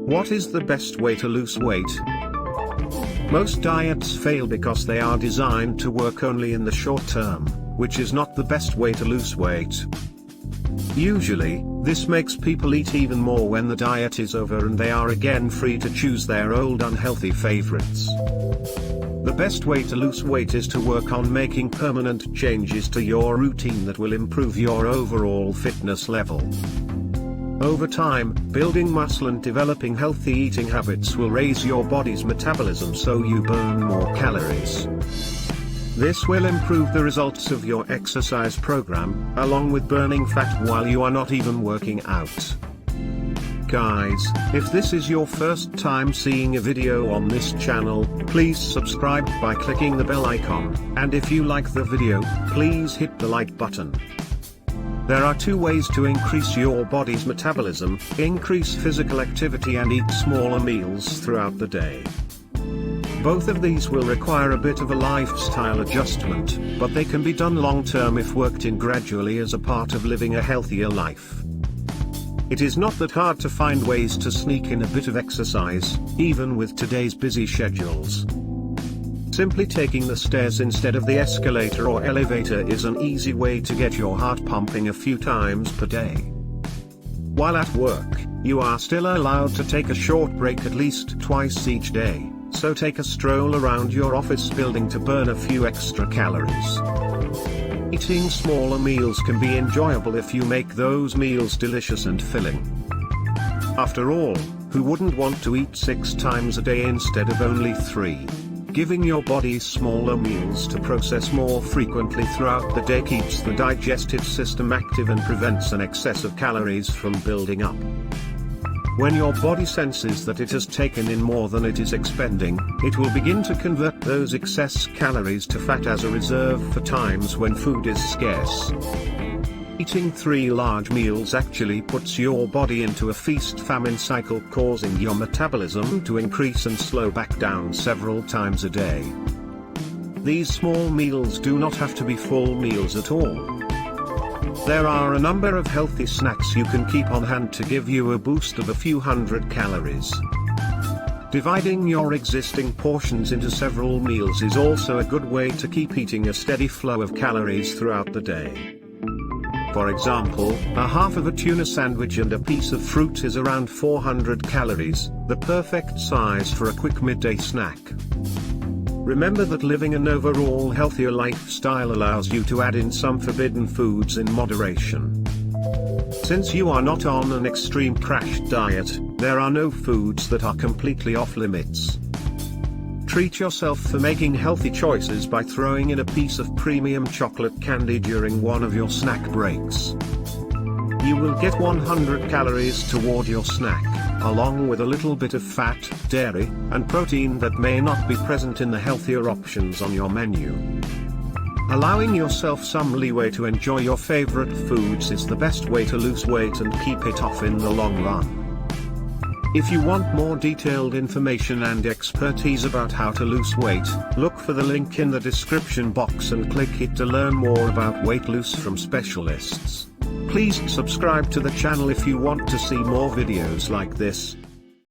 What is the best way to lose weight? Most diets fail because they are designed to work only in the short term, which is not the best way to lose weight. Usually, this makes people eat even more when the diet is over and they are again free to choose their old unhealthy favorites. The best way to lose weight is to work on making permanent changes to your routine that will improve your overall fitness level. Over time, building muscle and developing healthy eating habits will raise your body's metabolism so you burn more calories. This will improve the results of your exercise program, along with burning fat while you are not even working out. Guys, if this is your first time seeing a video on this channel, please subscribe by clicking the bell icon, and if you like the video, please hit the like button. There are two ways to increase your body's metabolism: increase physical activity and eat smaller meals throughout the day. Both of these will require a bit of a lifestyle adjustment, but they can be done long-term if worked in gradually as a part of living a healthier life. It is not that hard to find ways to sneak in a bit of exercise, even with today's busy schedules. Simply taking the stairs instead of the escalator or elevator is an easy way to get your heart pumping a few times per day. While at work, you are still allowed to take a short break at least twice each day, so take a stroll around your office building to burn a few extra calories. Eating smaller meals can be enjoyable if you make those meals delicious and filling. After all, who wouldn't want to eat 6 times a day instead of only 3? Giving your body smaller meals to process more frequently throughout the day keeps the digestive system active and prevents an excess of calories from building up. When your body senses that it has taken in more than it is expending, it will begin to convert those excess calories to fat as a reserve for times when food is scarce. Eating 3 large meals actually puts your body into a feast-famine cycle, causing your metabolism to increase and slow back down several times a day. These small meals do not have to be full meals at all. There are a number of healthy snacks you can keep on hand to give you a boost of a few hundred calories. Dividing your existing portions into several meals is also a good way to keep eating a steady flow of calories throughout the day. For example, a half of a tuna sandwich and a piece of fruit is around 400 calories, the perfect size for a quick midday snack. Remember that living an overall healthier lifestyle allows you to add in some forbidden foods in moderation. Since you are not on an extreme crash diet, there are no foods that are completely off limits. Treat yourself for making healthy choices by throwing in a piece of premium chocolate candy during one of your snack breaks. You will get 100 calories toward your snack, along with a little bit of fat, dairy, and protein that may not be present in the healthier options on your menu. Allowing yourself some leeway to enjoy your favorite foods is the best way to lose weight and keep it off in the long run. If you want more detailed information and expertise about how to lose weight, look for the link in the description box and click it to learn more about weight loss from specialists. Please subscribe to the channel if you want to see more videos like this.